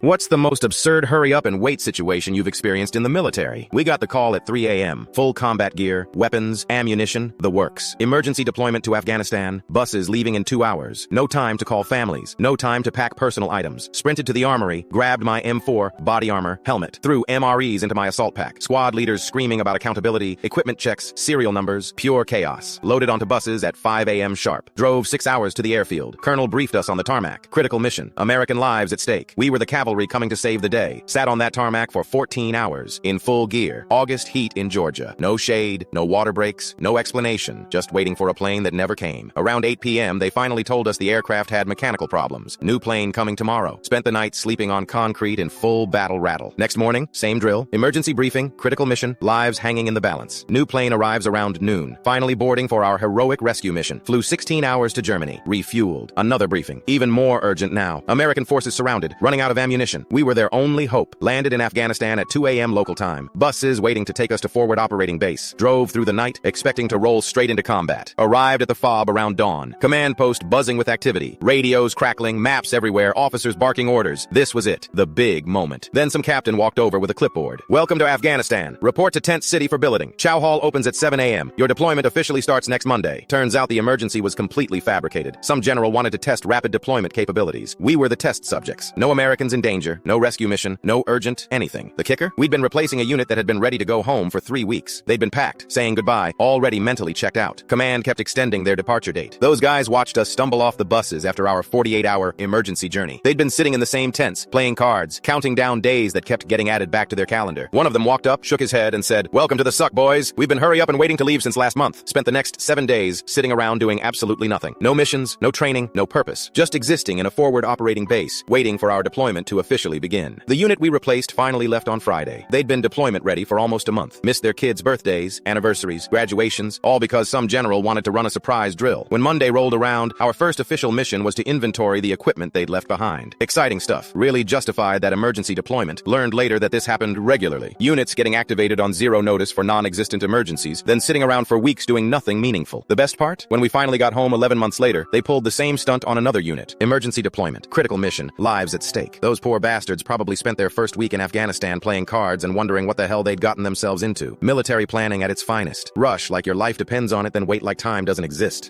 What's the most absurd hurry-up-and-wait situation you've experienced in the military? We got the call at 3 a.m. Full combat gear, weapons, ammunition, the works. Emergency deployment to Afghanistan, buses leaving in 2 hours. No time to call families. No time to pack personal items. Sprinted to the armory, grabbed my M4, body armor, helmet. Threw MREs into my assault pack. Squad leaders screaming about accountability, equipment checks, serial numbers, pure chaos. Loaded onto buses at 5 a.m. sharp. Drove 6 hours to the airfield. Colonel briefed us on the tarmac. Critical mission. American lives at stake. We were the cavalry coming to save the day. Sat on that tarmac for 14 hours, in full gear. August heat in Georgia. No shade, no water breaks, no explanation. Just waiting for a plane that never came. Around 8 p.m., they finally told us the aircraft had mechanical problems. New plane coming tomorrow. Spent the night sleeping on concrete in full battle rattle. Next morning, same drill. Emergency briefing, critical mission, lives hanging in the balance. New plane arrives around noon. Finally boarding for our heroic rescue mission. Flew 16 hours to Germany. Refueled. Another briefing. Even more urgent now. American forces surrounded. Running out of ammunition. We were their only hope. Landed in Afghanistan at 2 a.m. local time. Buses waiting to take us to forward operating base. Drove through the night, expecting to roll straight into combat. Arrived at the FOB around dawn. Command post buzzing with activity. Radios crackling, maps everywhere, officers barking orders. This was it. The big moment. Then some captain walked over with a clipboard. Welcome to Afghanistan. Report to Tent City for billeting. Chow Hall opens at 7 a.m. Your deployment officially starts next Monday. Turns out the emergency was completely fabricated. Some general wanted to test rapid deployment capabilities. We were the test subjects. No Americans in danger, no rescue mission, no urgent anything. The kicker? We'd been replacing a unit that had been ready to go home for 3 weeks. They'd been packed, saying goodbye, already mentally checked out. Command kept extending their departure date. Those guys watched us stumble off the buses after our 48-hour emergency journey. They'd been sitting in the same tents, playing cards, counting down days that kept getting added back to their calendar. One of them walked up, shook his head, and said, "Welcome to the suck, boys. We've been hurry up and waiting to leave since last month. Spent the next 7 days sitting around doing absolutely nothing. No missions, no training, no purpose. Just existing in a forward operating base, waiting for our deployment to officially begin." The unit we replaced finally left on Friday. They'd been deployment ready for almost a month. Missed their kids' birthdays, anniversaries, graduations, all because some general wanted to run a surprise drill. When Monday rolled around, our first official mission was to inventory the equipment they'd left behind. Exciting stuff. Really justified that emergency deployment. Learned later that this happened regularly. Units getting activated on zero notice for non-existent emergencies, then sitting around for weeks doing nothing meaningful. The best part? When we finally got home 11 months later, they pulled the same stunt on another unit. Emergency deployment. Critical mission. Lives at stake. Those poor bastards probably spent their first week in Afghanistan playing cards and wondering what the hell they'd gotten themselves into. Military planning at its finest. Rush like your life depends on it, then wait like time doesn't exist.